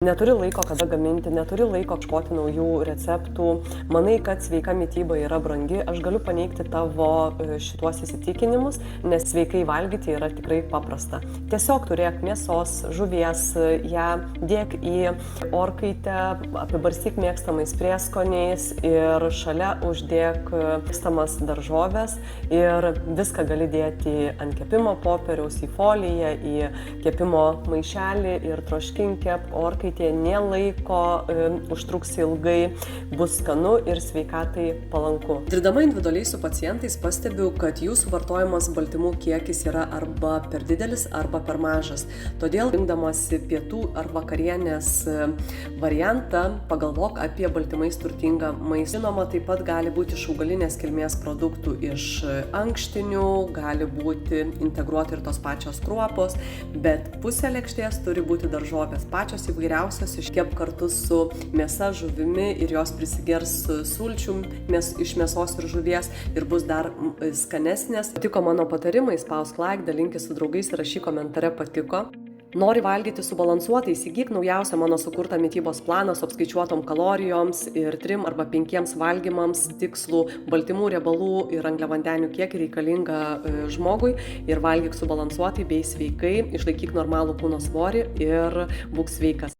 neturi laiko kada gaminti, neturi laiko ieškoti naujų receptų, manai, kad sveika mityba yra brangi, aš galiu paneigti tavo šituos įsitikinimus, nes sveikai valgyti yra tikrai paprasta. Tiesiog turėk mėsos, žuvies, ją dėk į orkaitę, apibarstyk mėgstamais prieskoniais ir šalia uždėk mėgstamas daržoves ir viską gali dėti ant kepimo popieriaus, į foliją, į kepimo maišelį ir troškink kep orkaitę. Nelaiko, užtruks ilgai, bus skanu ir sveikatai palanku. Dirbdama individualiai su pacientais pastebiu, kad jų suvartojamas baltymų kiekis yra arba per didelis, arba per mažas. Todėl, rinkdamasi pietų ar vakarienės variantą, pagalvok apie baltymais turtingą maistą. Žinoma, taip pat gali būti iš augalinės kilmės produktų, iš ankštinių, gali būti integruoti ir tos pačios kruopos, bet pusė lėkštės turi būti daržovės, pačios įvairiausios, iškep kartu su mėsa, žuvimi ir jos prisigers sulčių iš mėsos ir žuvies ir bus dar skanesnės. Patiko mano patarimai, spausk like, dalinkis su draugais ir rašyk komentare patiko. Nori valgyti subalansuotai, įsigyk naujausią mano sukurtą mitybos planą su apskaičiuotom kalorijoms ir 3 arba 5 valgymams tikslų baltymų, riebalų ir angliavandenių kiekį reikalingą žmogui ir valgyk subalansuotai bei sveikai, išlaikyk normalų kūno svorį ir būk sveikas.